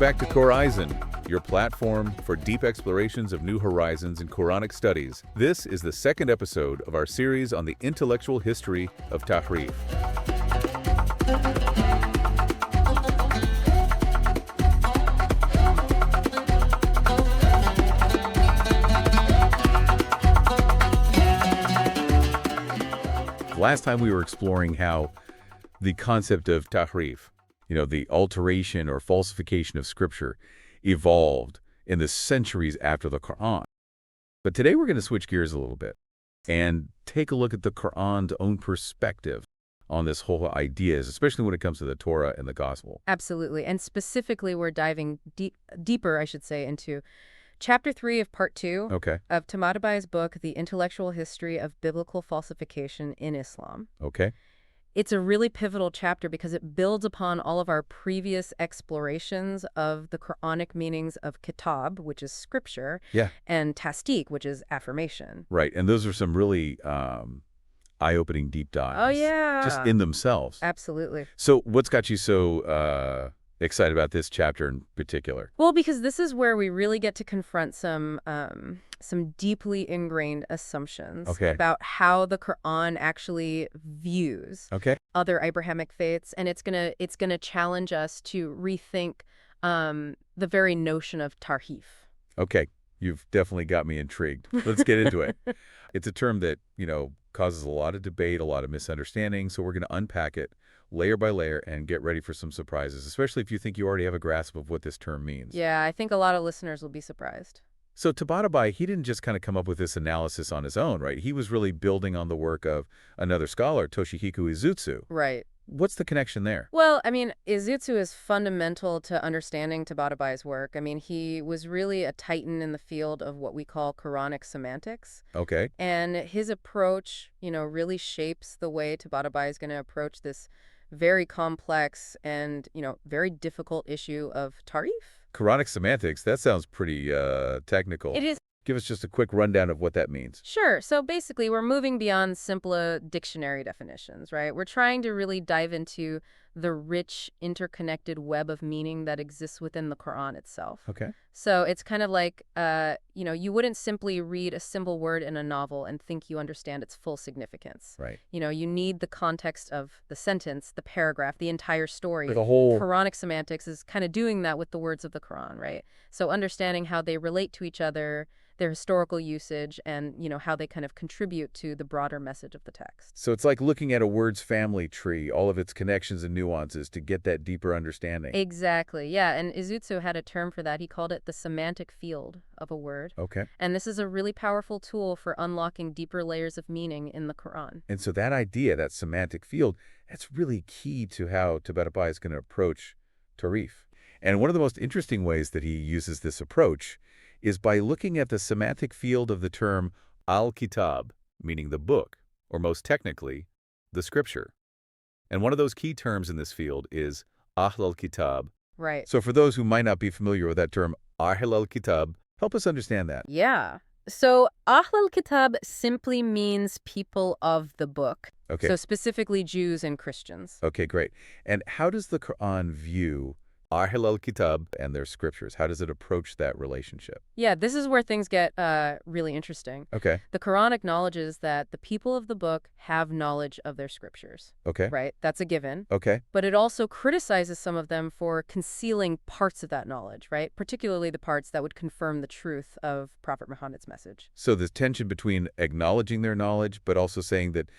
back to Qurizon, your platform for deep explorations of new horizons in Quranic studies. This is the second episode of our series on the intellectual history of tahrif. Last time we were exploring how the concept of tahrif, the alteration or falsification of scripture, evolved in the centuries after the Quran. But today we're going to switch gears a little bit and take a look at the Quran's own perspective on this whole ideas, especially when it comes to the Torah and the Gospel. Absolutely. And specifically, we're diving deeper, I should say, into Chapter 3 of Part 2 of Tabatabai's book, The Intellectual History of Biblical Falsification in Islam. Okay. It's a really pivotal chapter because it builds upon all of our previous explorations of the Quranic meanings of kitab, which is scripture, and tasdiq, which is affirmation. Right. And those are some really eye-opening deep dives. Oh, yeah. Just in themselves. Absolutely. So what's got you so excited about this chapter in particular? Well, because this is where we really get to confront some deeply ingrained assumptions about how the Quran actually views other Abrahamic faiths, and it's gonna challenge us to rethink the very notion of tahrif. Okay, you've definitely got me intrigued. Let's get into it. It's a term that causes a lot of debate, a lot of misunderstanding, so we're going to unpack it layer by layer and get ready for some surprises, especially if you think you already have a grasp of what this term means. Yeah, I think a lot of listeners will be surprised. So Tabatabai, he didn't just kind of come up with this analysis on his own, right? He was really building on the work of another scholar, Toshihiko Izutsu. Right. What's the connection there? Well, I mean, Izutsu is fundamental to understanding Tabatabai's work. I mean, he was really a titan in the field of what we call Quranic semantics. Okay. And his approach, really shapes the way Tabatabai is going to approach this very complex and, very difficult issue of tahrif. Quranic semantics, that sounds pretty technical. It is. Give us just a quick rundown of what that means. Sure. So basically, we're moving beyond simpler dictionary definitions, right? We're trying to really dive into the rich, interconnected web of meaning that exists within the Quran itself. Okay. So it's kind of like, you wouldn't simply read a simple word in a novel and think you understand its full significance. Right. You need the context of the sentence, the paragraph, the entire story. The whole Quranic semantics is kind of doing that with the words of the Quran, right? So understanding how they relate to each other, their historical usage, and, how they kind of contribute to the broader message of the text. So it's like looking at a word's family tree, all of its connections and nuances to get that deeper understanding. Exactly, yeah. And Izutsu had a term for that. He called it the semantic field of a word. Okay. And this is a really powerful tool for unlocking deeper layers of meaning in the Quran. And so that idea, that semantic field, that's really key to how Tabatabai is going to approach tahrif. And one of the most interesting ways that he uses this approach is by looking at the semantic field of the term al-kitab, meaning the book, or most technically, the scripture. And one of those key terms in this field is ahl al-kitab. Right. So for those who might not be familiar with that term, ahl al-kitab, help us understand that. Yeah. So ahl al-kitab simply means people of the book. Okay. So specifically Jews and Christians. Okay, great. And how does the Quran view Ahl al-Kitab and their scriptures? How does it approach that relationship? Yeah, this is where things get really interesting. Okay. The Quran acknowledges that the people of the book have knowledge of their scriptures. Okay. Right? That's a given. Okay. But it also criticizes some of them for concealing parts of that knowledge, right? Particularly the parts that would confirm the truth of Prophet Muhammad's message. So there's tension between acknowledging their knowledge, but also saying that,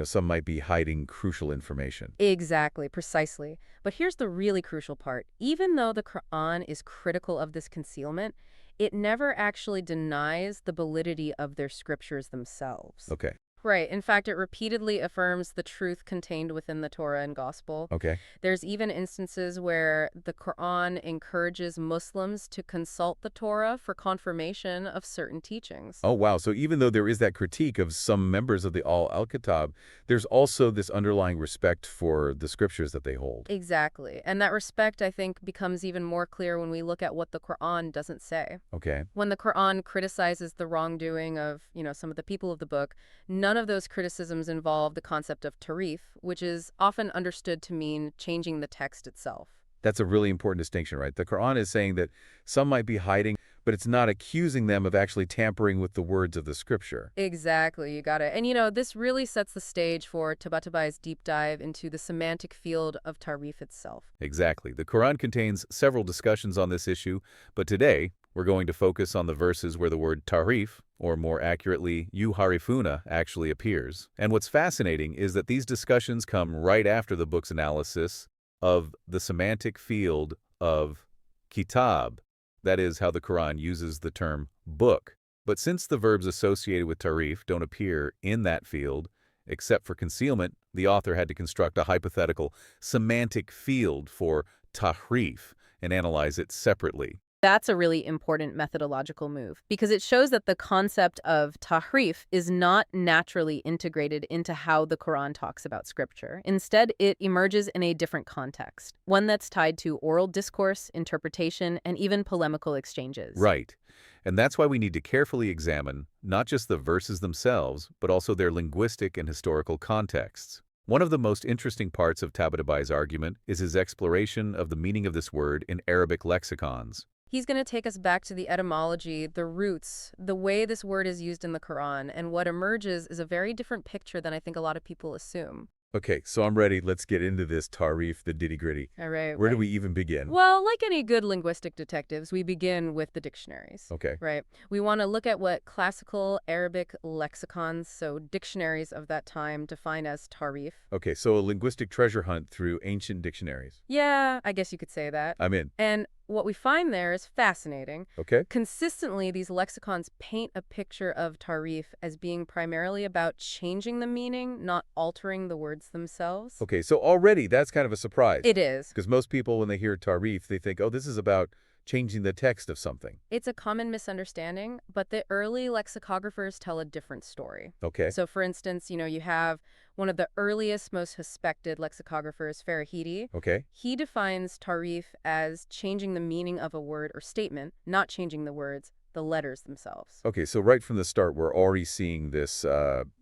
some might be hiding crucial information. Exactly, precisely. But here's the really crucial part. Even though the Quran is critical of this concealment, it never actually denies the validity of their scriptures themselves. Okay. Right. In fact, it repeatedly affirms the truth contained within the Torah and Gospel. Okay. There's even instances where the Quran encourages Muslims to consult the Torah for confirmation of certain teachings. Oh, wow. So even though there is that critique of some members of the al-Kitab, there's also this underlying respect for the scriptures that they hold. Exactly. And that respect, I think, becomes even more clear when we look at what the Quran doesn't say. Okay. When the Quran criticizes the wrongdoing of, some of the people of the book, none of those criticisms involve the concept of tahrif, which is often understood to mean changing the text itself. That's a really important distinction, right? The Quran is saying that some might be hiding, but it's not accusing them of actually tampering with the words of the scripture. Exactly, you got it. And this really sets the stage for Tabatabai's deep dive into the semantic field of tahrif itself. Exactly. The Quran contains several discussions on this issue, but today we're going to focus on the verses where the word tahrif, or more accurately, yuharifuna, actually appears. And what's fascinating is that these discussions come right after the book's analysis of the semantic field of kitab. That is how the Quran uses the term book. But since the verbs associated with tahrif don't appear in that field, except for concealment, the author had to construct a hypothetical semantic field for tahrif and analyze it separately. That's a really important methodological move because it shows that the concept of tahrif is not naturally integrated into how the Quran talks about scripture. Instead, it emerges in a different context, one that's tied to oral discourse, interpretation, and even polemical exchanges. Right. And that's why we need to carefully examine not just the verses themselves, but also their linguistic and historical contexts. One of the most interesting parts of Tabatabai's argument is his exploration of the meaning of this word in Arabic lexicons. He's going to take us back to the etymology, the roots, the way this word is used in the Quran, and what emerges is a very different picture than I think a lot of people assume. Okay, so I'm ready. Let's get into this tahrif, the nitty-gritty. All right. Where do we even begin? Well, like any good linguistic detectives, we begin with the dictionaries. Okay. Right. We want to look at what classical Arabic lexicons, so dictionaries of that time, define as tahrif. Okay, so a linguistic treasure hunt through ancient dictionaries. Yeah, I guess you could say that. I'm in. And what we find there is fascinating. Okay. Consistently, these lexicons paint a picture of tahrif as being primarily about changing the meaning, not altering the words themselves. Okay, so already that's kind of a surprise. It is. Because most people, when they hear tahrif, they think, oh, this is about changing the text of something. It's a common misunderstanding, but the early lexicographers tell a different story. Okay. So, for instance, you have one of the earliest, most respected lexicographers, Farahidi. Okay. He defines tahrif as changing the meaning of a word or statement, not changing the words, the letters themselves. Okay, so right from the start, we're already seeing this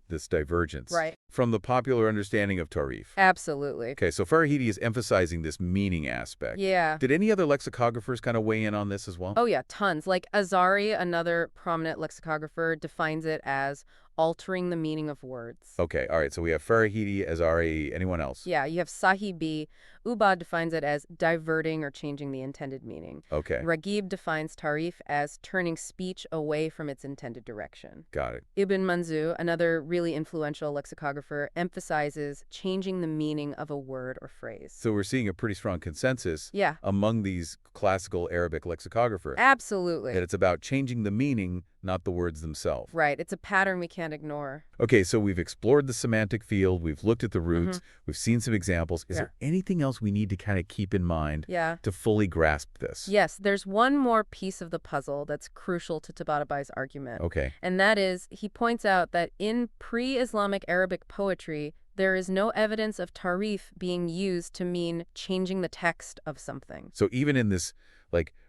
this divergence. Right. From the popular understanding of tahrif. Absolutely. Okay, so Farahidi is emphasizing this meaning aspect. Yeah. Did any other lexicographers kind of weigh in on this as well? Oh, yeah, tons. Like Azari, another prominent lexicographer, defines it as altering the meaning of words. Okay, all right, so we have Farahidi, Azari, anyone else? Yeah, you have Sahibi. Ubad defines it as diverting or changing the intended meaning. Okay. Raghib defines tahrif as turning speech away from its intended direction. Got it. Ibn Manzu, another really influential lexicographer, emphasizes changing the meaning of a word or phrase. So we're seeing a pretty strong consensus among these classical Arabic lexicographers. Absolutely. That it's about changing the meaning, not the words themselves. Right. It's a pattern we can't ignore. Okay, so we've explored the semantic field, we've looked at the roots, we've seen some examples. Is there anything else we need to kind of keep in mind to fully grasp this? Yes, there's one more piece of the puzzle that's crucial to Tabatabai's argument. Okay. And that is, he points out that in pre-Islamic Arabic poetry, there is no evidence of tahrif being used to mean changing the text of something. So even in this,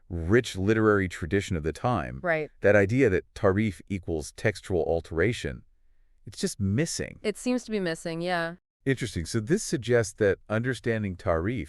rich literary tradition of the time, right, that idea that tahrif equals textual alteration, it's just missing. It seems to be missing, yeah. Interesting. So this suggests that understanding tahrif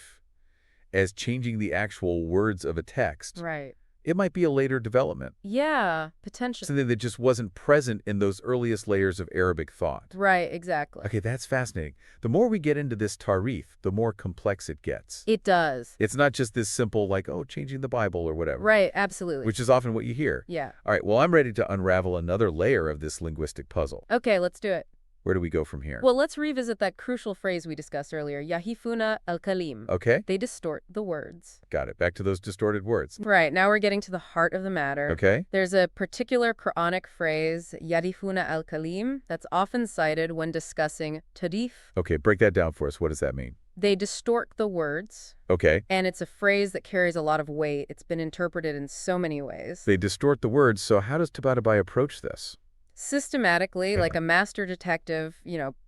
as changing the actual words of a text, right, it might be a later development. Yeah, potentially. Something that just wasn't present in those earliest layers of Arabic thought. Right, exactly. Okay, that's fascinating. The more we get into this tahrif, the more complex it gets. It does. It's not just this simple, changing the Bible or whatever. Right, absolutely. Which is often what you hear. Yeah. All right, well, I'm ready to unravel another layer of this linguistic puzzle. Okay, let's do it. Where do we go from here? Well, let's revisit that crucial phrase we discussed earlier, yahifuna al-kalim. Okay. They distort the words. Got it. Back to those distorted words. Right. Now we're getting to the heart of the matter. Okay. There's a particular Quranic phrase, yarifuna al-kalim, that's often cited when discussing tahrif. Okay, break that down for us. What does that mean? They distort the words. Okay. And it's a phrase that carries a lot of weight. It's been interpreted in so many ways. They distort the words, so how does Tabatabai approach this? Systematically, like a master detective,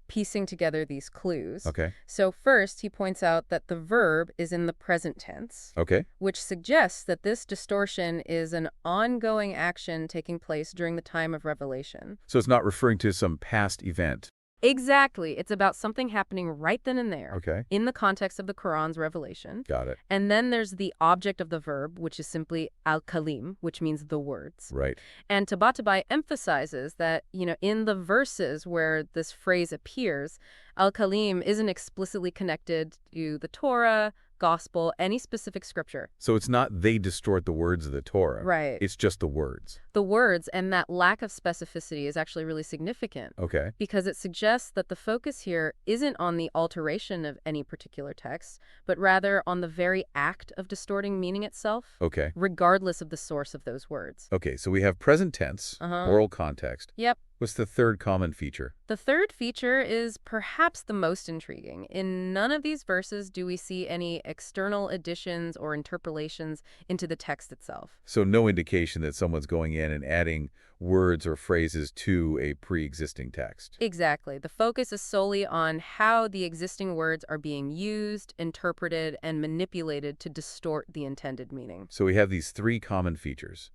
piecing together these clues. Okay. So first, he points out that the verb is in the present tense. Okay. Which suggests that this distortion is an ongoing action taking place during the time of revelation. So it's not referring to some past event. Exactly. It's about something happening right then and there. Okay. In the context of the Quran's revelation. Got it. And then there's the object of the verb, which is simply al-kalim, which means the words. Right. And Tabatabai emphasizes that, in the verses where this phrase appears, al-kalim isn't explicitly connected to the Torah, gospel, any specific scripture. So it's not they distort the words of the Torah. Right. It's just the words. The words, and that lack of specificity is actually really significant. Okay. Because it suggests that the focus here isn't on the alteration of any particular text, but rather on the very act of distorting meaning itself. Okay. Regardless of the source of those words. Okay, so we have present tense, oral context. Yep. What's the third common feature? The third feature is perhaps the most intriguing. In none of these verses do we see any external additions or interpolations into the text itself. So no indication that someone's going in and adding words or phrases to a pre-existing text. Exactly. The focus is solely on how the existing words are being used, interpreted, and manipulated to distort the intended meaning. So we have these three common features.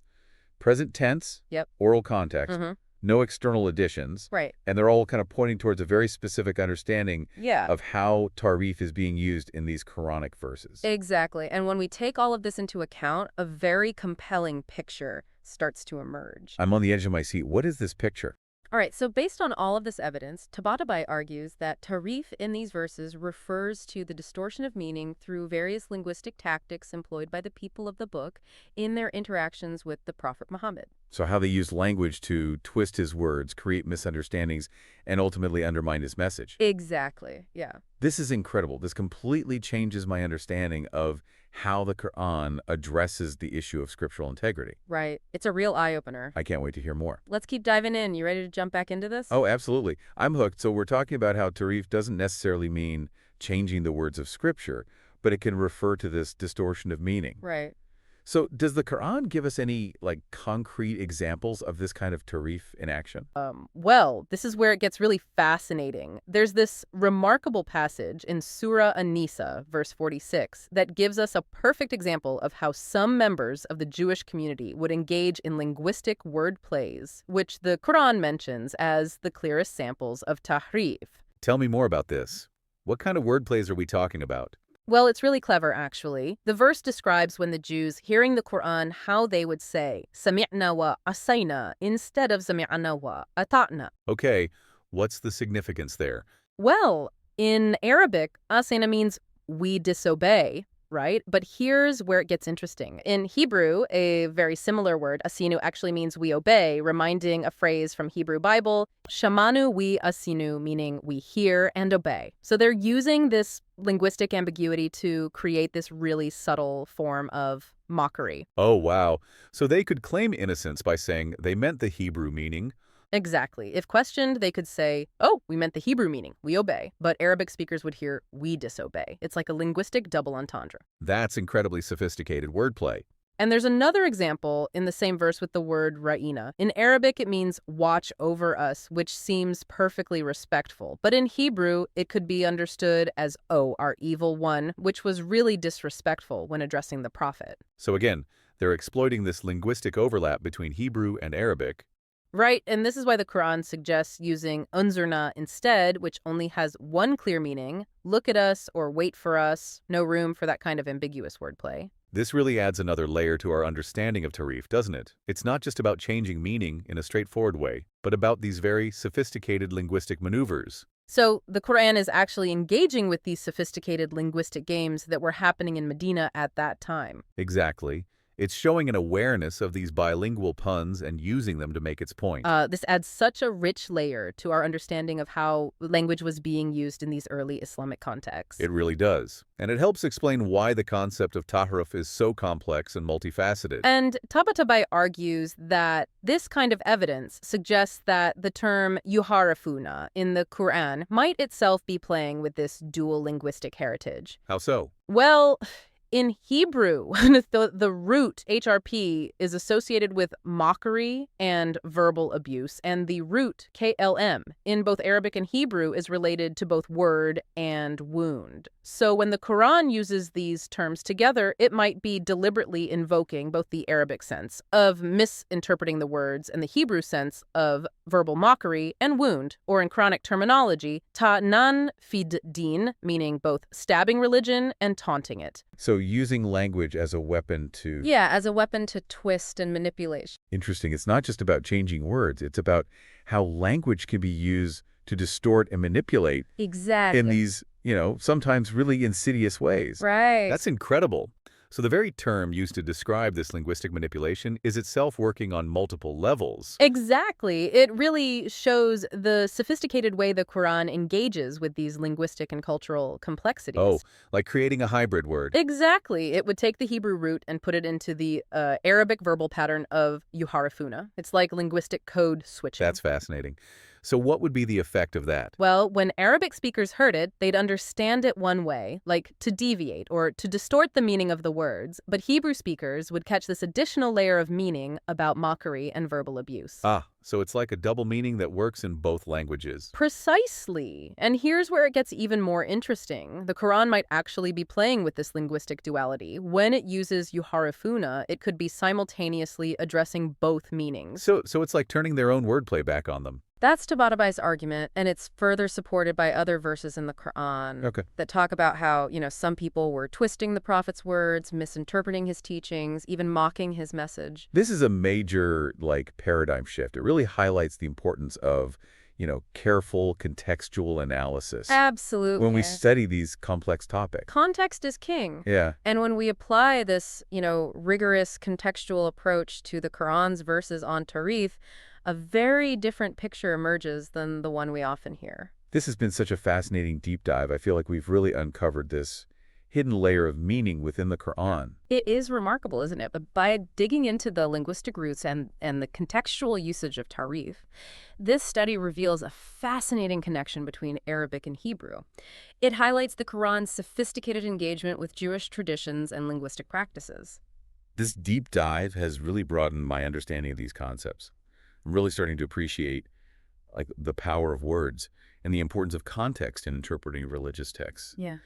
Present tense, Yep. oral context, no external additions. Right. And they're all kind of pointing towards a very specific understanding of how tahrif is being used in these Quranic verses. Exactly. And when we take all of this into account, a very compelling picture starts to emerge. I'm on the edge of my seat. What is this picture? All right, so based on all of this evidence, Tabatabai argues that tahrif in these verses refers to the distortion of meaning through various linguistic tactics employed by the people of the book in their interactions with the Prophet Muhammad. So how they use language to twist his words, create misunderstandings, and ultimately undermine his message. Exactly, yeah. This is incredible. This completely changes my understanding of how the Quran addresses the issue of scriptural integrity. Right. It's a real eye-opener. I can't wait to hear more. Let's keep diving in. You ready to jump back into this? Oh, absolutely. I'm hooked. So we're talking about how tahrif doesn't necessarily mean changing the words of Scripture, but it can refer to this distortion of meaning. Right. So does the Quran give us any, concrete examples of this kind of tahrif in action? Well, this is where it gets really fascinating. There's this remarkable passage in Surah An-Nisa, verse 46, that gives us a perfect example of how some members of the Jewish community would engage in linguistic word plays, which the Quran mentions as the clearest samples of tahrif. Tell me more about this. What kind of word plays are we talking about? Well, it's really clever, actually. The verse describes when the Jews, hearing the Quran, how they would say, Sami'na wa asayna, instead of Sami'na wa ata'na. Okay, what's the significance there? Well, in Arabic, asayna means we disobey, right? But here's where it gets interesting. In Hebrew, a very similar word, asinu, actually means we obey, reminding a phrase from Hebrew Bible, shamanu we asinu, meaning we hear and obey. So they're using this linguistic ambiguity to create this really subtle form of mockery. Oh, wow. So they could claim innocence by saying they meant the Hebrew meaning. Exactly. If questioned, they could say, oh, we meant the Hebrew meaning, we obey. But Arabic speakers would hear, we disobey. It's like a linguistic double entendre. That's incredibly sophisticated wordplay. And there's another example in the same verse with the word ra'ina. In Arabic, it means watch over us, which seems perfectly respectful. But in Hebrew, it could be understood as, oh, our evil one, which was really disrespectful when addressing the prophet. So again, they're exploiting this linguistic overlap between Hebrew and Arabic. Right, and this is why the Quran suggests using unzurna instead, which only has one clear meaning, look at us or wait for us, no room for that kind of ambiguous wordplay. This really adds another layer to our understanding of tahrif, doesn't it? It's not just about changing meaning in a straightforward way, but about these very sophisticated linguistic maneuvers. So the Quran is actually engaging with these sophisticated linguistic games that were happening in Medina at that time. Exactly. It's showing an awareness of these bilingual puns and using them to make its point. This adds such a rich layer to our understanding of how language was being used in these early Islamic contexts. It really does. And it helps explain why the concept of tahrif is so complex and multifaceted. And Tabatabai argues that this kind of evidence suggests that the term yuharifuna in the Quran might itself be playing with this dual linguistic heritage. How so? Well, In Hebrew, the root, HRP, is associated with mockery and verbal abuse, and the root, KLM, in both Arabic and Hebrew is related to both word and wound. So when the Quran uses these terms together, it might be deliberately invoking both the Arabic sense of misinterpreting the words and the Hebrew sense of verbal mockery and wound, or in Quranic terminology, ta'nan fid din, meaning both stabbing religion and taunting it. So using language as a weapon to... Yeah, as a weapon to twist and manipulate. Interesting. It's not just about changing words. It's about how language can be used to distort and manipulate. Exactly. In these, sometimes really insidious ways. Right. That's incredible. So the very term used to describe this linguistic manipulation is itself working on multiple levels. Exactly. It really shows the sophisticated way the Quran engages with these linguistic and cultural complexities. Oh, like creating a hybrid word. Exactly. It would take the Hebrew root and put it into the Arabic verbal pattern of yuharifuna. It's like linguistic code switching. That's fascinating. So what would be the effect of that? Well, when Arabic speakers heard it, they'd understand it one way, like to deviate or to distort the meaning of the words. But Hebrew speakers would catch this additional layer of meaning about mockery and verbal abuse. Ah, so it's like a double meaning that works in both languages. Precisely. And here's where it gets even more interesting. The Quran might actually be playing with this linguistic duality. When it uses yuharifuna, it could be simultaneously addressing both meanings. So it's like turning their own wordplay back on them. That's Tabatabai's argument, and it's further supported by other verses in the Quran that talk about how, some people were twisting the prophet's words, misinterpreting his teachings, even mocking his message. This is a major, paradigm shift. It really highlights the importance of, careful contextual analysis. Absolutely. When we study these complex topics. Context is king. Yeah. And when we apply this, rigorous contextual approach to the Quran's verses on tahrif, a very different picture emerges than the one we often hear. This has been such a fascinating deep dive. I feel like we've really uncovered this hidden layer of meaning within the Quran. It is remarkable, isn't it? But by digging into the linguistic roots and the contextual usage of tahrif, this study reveals a fascinating connection between Arabic and Hebrew. It highlights the Quran's sophisticated engagement with Jewish traditions and linguistic practices. This deep dive has really broadened my understanding of these concepts. I'm really starting to appreciate the power of words and the importance of context in interpreting religious texts. Yeah.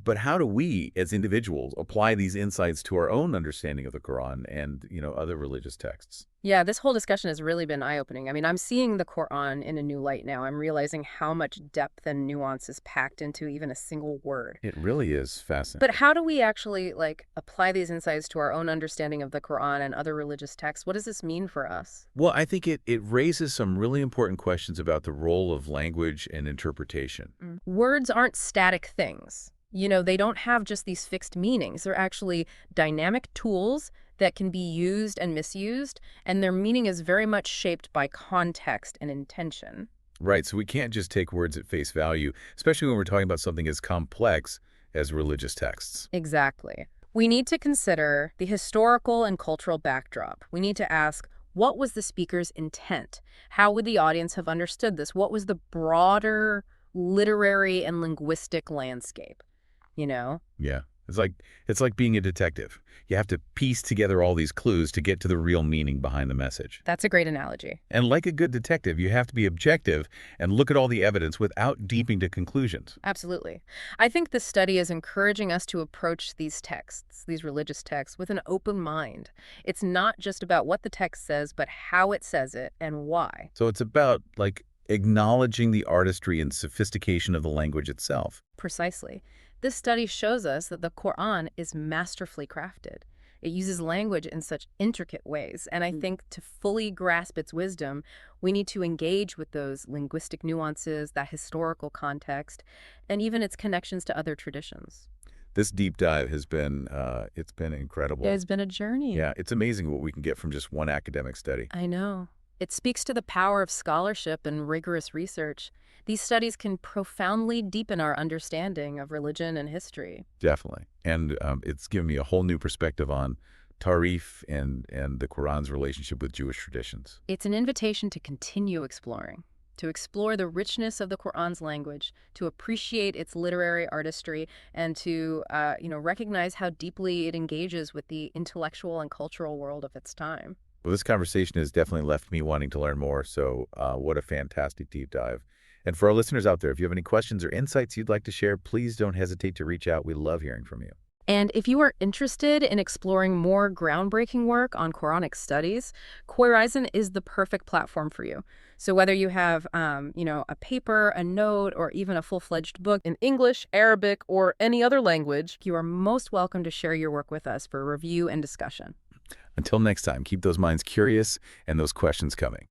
But how do we, as individuals, apply these insights to our own understanding of the Quran and, other religious texts? Yeah, this whole discussion has really been eye-opening. I mean, I'm seeing the Quran in a new light now. I'm realizing how much depth and nuance is packed into even a single word. It really is fascinating. But how do we actually, apply these insights to our own understanding of the Quran and other religious texts? What does this mean for us? Well, I think it raises some really important questions about the role of language and interpretation. Words aren't static things. They don't have just these fixed meanings. They're actually dynamic tools that can be used and misused, and their meaning is very much shaped by context and intention. Right, so we can't just take words at face value, especially when we're talking about something as complex as religious texts. Exactly. We need to consider the historical and cultural backdrop. We need to ask, what was the speaker's intent? How would the audience have understood this? What was the broader literary and linguistic landscape? Yeah. It's like being a detective. You have to piece together all these clues to get to the real meaning behind the message. That's a great analogy. And like a good detective, you have to be objective and look at all the evidence without deeping to conclusions. Absolutely. I think this study is encouraging us to approach these texts, these religious texts, with an open mind. It's not just about what the text says, but how it says it and why. So it's about, acknowledging the artistry and sophistication of the language itself. Precisely. This study shows us that the Quran is masterfully crafted. It uses language in such intricate ways, and I think to fully grasp its wisdom, we need to engage with those linguistic nuances, that historical context, and even its connections to other traditions. This deep dive has been, it's been incredible. It's been a journey. Yeah, it's amazing what we can get from just one academic study. I know. It speaks to the power of scholarship and rigorous research. These studies can profoundly deepen our understanding of religion and history. Definitely. And it's given me a whole new perspective on tahrif and the Quran's relationship with Jewish traditions. It's an invitation to continue exploring, to explore the richness of the Quran's language, to appreciate its literary artistry, and to recognize how deeply it engages with the intellectual and cultural world of its time. Well, this conversation has definitely left me wanting to learn more, so what a fantastic deep dive. And for our listeners out there, if you have any questions or insights you'd like to share, please don't hesitate to reach out. We love hearing from you. And if you are interested in exploring more groundbreaking work on Quranic studies, Qurizon is the perfect platform for you. So whether you have, a paper, a note, or even a full-fledged book in English, Arabic, or any other language, you are most welcome to share your work with us for review and discussion. Until next time, keep those minds curious and those questions coming.